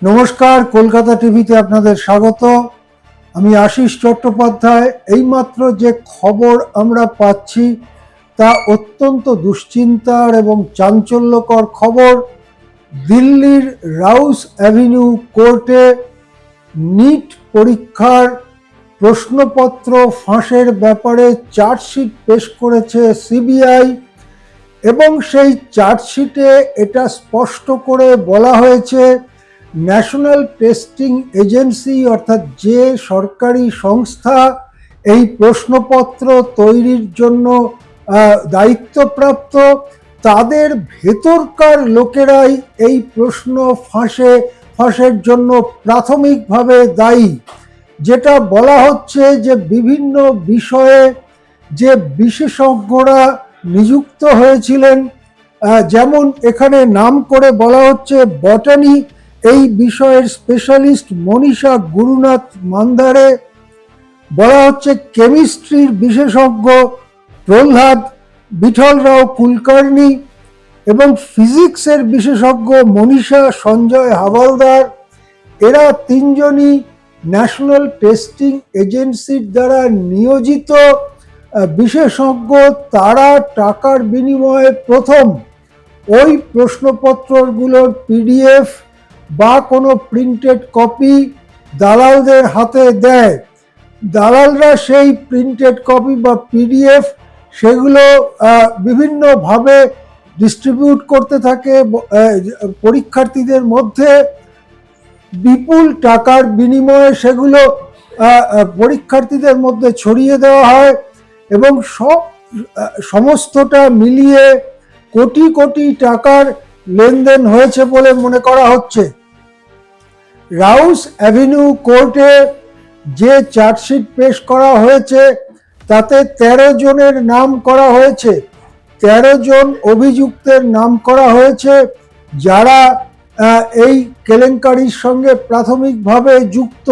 নমস্কার, কলকাতা টিভিতে আপনাদের স্বাগত। আমি আশিস চট্টোপাধ্যায়। এইমাত্র যে খবর আমরা পাচ্ছি তা অত্যন্ত দুশ্চিন্তার এবং চাঞ্চল্যকর খবর। দিল্লির রাউস অ্যাভিনিউ কোর্টে নিট পরীক্ষার প্রশ্নপত্র ফাঁসের ব্যাপারে চার্জশিট পেশ করেছে সিবিআই এবং সেই চার্জশিটে এটা স্পষ্ট করে বলা হয়েছে ন্যাশনাল টেস্টিং এজেন্সি অর্থাৎ যে সরকারি সংস্থা এই প্রশ্নপত্র তৈরির জন্য দায়িত্বপ্রাপ্ত, তাদের ভেতরকার লোকেরাই এই প্রশ্ন ফাঁসের জন্য প্রাথমিকভাবে দায়ী। যেটা বলা হচ্ছে যে বিভিন্ন বিষয়ে যে বিশেষজ্ঞরা নিযুক্ত হয়েছিলেন, যেমন এখানে নাম করে বলা হচ্ছে বটানি এই বিষয়ের স্পেশালিস্ট মনীষা গুরুনাথ মান্দারে, বলা হচ্ছে কেমিস্ট্রির বিশেষজ্ঞ প্রহ্লাদ বিঠল রাও কুলকার্নি এবং ফিজিক্সের বিশেষজ্ঞ মনীষা সঞ্জয় হাওলাদার। এরা তিনজনই ন্যাশনাল টেস্টিং এজেন্সির দ্বারা নিয়োজিত বিশেষজ্ঞ। তারা টাকার বিনিময়ে প্রথম ওই প্রশ্নপত্রগুলোর পিডিএফ বা কোনো প্রিন্টেড কপি দালালদের হাতে দেয়। দালালরা সেই প্রিন্টেড কপি বা পিডিএফ সেগুলো বিভিন্নভাবে ডিস্ট্রিবিউট করতে থাকে পরীক্ষার্থীদের মধ্যে। বিপুল টাকার বিনিময়ে সেগুলো পরীক্ষার্থীদের মধ্যে ছড়িয়ে দেওয়া হয় এবং সমস্তটা মিলিয়ে কোটি কোটি টাকার লেনদেন হয়েছে বলে মনে করা হচ্ছে। রাউস অ্যাভিনিউ কোর্টে যে চার্জশিট পেশ করা হয়েছে তাতে 13 জনের নাম করা হয়েছে। 13 জন অভিযুক্তের নাম করা হয়েছে যারা এই কেলেঙ্কারির সঙ্গে প্রাথমিকভাবে যুক্ত।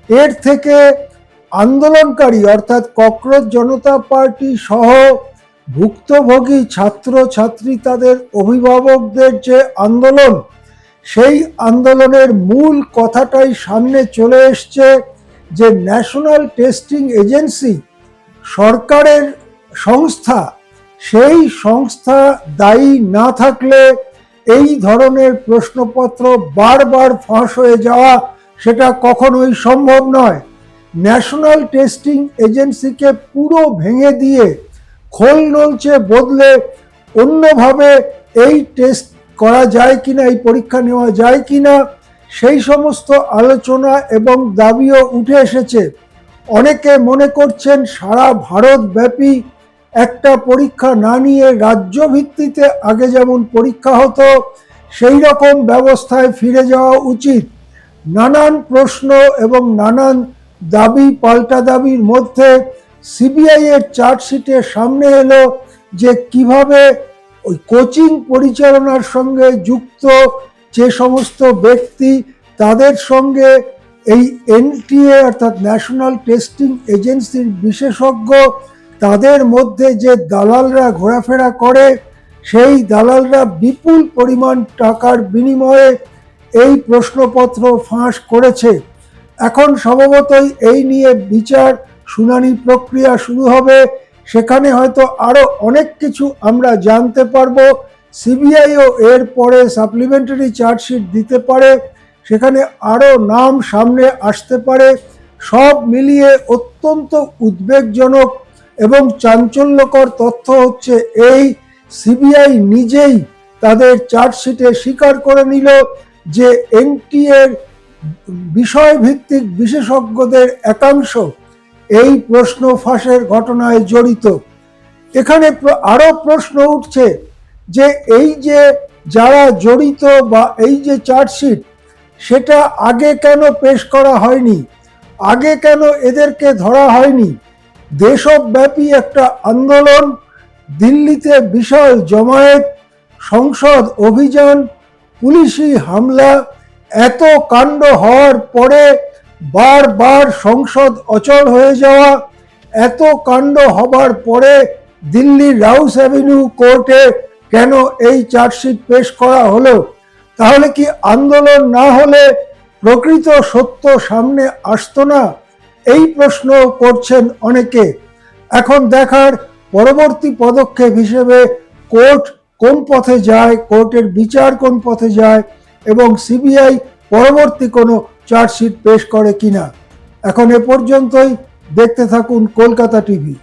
এর থেকে আন্দোলনকারী অর্থাৎ ককরোচ জনতা পার্টি সহ ভুক্তভোগী ছাত্রছাত্রী তাদের অভিভাবকদের যে আন্দোলন, সেই আন্দোলনের মূল কথাটাই সামনে চলে এসছে যে ন্যাশনাল টেস্টিং এজেন্সি সরকারের সংস্থা, সেই সংস্থা দায়ী না থাকলে এই ধরনের প্রশ্নপত্র বারবার ফাঁস হয়ে যাওয়া সেটা কখনোই সম্ভব নয়। ন্যাশনাল টেস্টিং এজেন্সিকে পুরো ভেঙে দিয়ে খোল নলচে বদলে অন্যভাবে এই টেস্ট করা যায় কিনা, এই পরীক্ষা নেওয়া যায় কিনা, সেই সমস্ত আলোচনা এবং দাবিও উঠে এসেছে। অনেকে মনে করছেন সারা ভারতব্যাপী একটা পরীক্ষা না নিয়ে রাজ্য ভিত্তিতে আগে যেমন পরীক্ষা হতো সেই রকম ব্যবস্থায় ফিরে যাওয়া উচিত। নানান প্রশ্ন এবং নানান দাবি পাল্টা দাবির মধ্যে সিবিআই এর চার্জশিটে সামনে এলো যে কিভাবে ওই কোচিং পরিচালনার সঙ্গে যুক্ত যে সমস্ত ব্যক্তি, তাদের সঙ্গে এই এনটিএ অর্থাৎ ন্যাশনাল টেস্টিং এজেন্সির বিশেষজ্ঞ, তাদের মধ্যে যে দালালরা ঘোরাফেরা করে, সেই দালালরা বিপুল পরিমাণ টাকার বিনিময়ে এই প্রশ্নপত্র ফাঁস করেছে। এখন সম্ভবতই এই নিয়ে বিচার শুনানি প্রক্রিয়া শুরু হবে। সেখানে হয়তো আরো অনেক কিছু আমরা জানতে পারবো। সিবিআইও এর পরে সাপ্লিমেন্টারি চার্জশিট দিতে পারে, সেখানে আরো নাম সামনে আসতে পারে। সব মিলিয়ে অত্যন্ত উদ্বেগজনক এবং চাঞ্চল্যকর তথ্য হচ্ছে এই সিবিআই নিজেই তাদের চার্জশিটে স্বীকার করে নিল যে এনটিএর বিষয়ভিত্তিক বিশেষজ্ঞদের একাংশ এই প্রশ্ন ফাঁসের ঘটনায় জড়িত। এখানে আরো প্রশ্ন উঠছে যে এই যে যারা জড়িত বা এই যে চার্জশিট, সেটা আগে কেন পেশ করা হয়নি, আগে কেন এদেরকে ধরা হয়নি? দেশব্যাপী একটা আন্দোলন, দিল্লিতে বিশাল জমায়েত, সংসদ অভিযান, পুলিশি হামলা, এত কাণ্ড হওয়ার পরে বারবার সংসদ অচল হয়ে যাওয়া, এত কাণ্ড হবার পরে দিল্লির রাউস অ্যাভিনিউ কোর্টে কেন এই চার্জশিট পেশ করা হলো? তাহলে কি আন্দোলন না হলে প্রকৃত সত্য সামনে আসতো না? এই প্রশ্ন করছেন অনেকে। এখন দেখার পরবর্তী পদক্ষেপ হিসেবে কোর্ট কোন পথে যায়, কোর্টের বিচার কোন পথে যায় এবং সিবিআই পরবর্তী কোনো চার্জশিট পেশ করে কিনা। এখন এ পর্যন্তই। দেখতে থাকুন কলকাতা টিভি।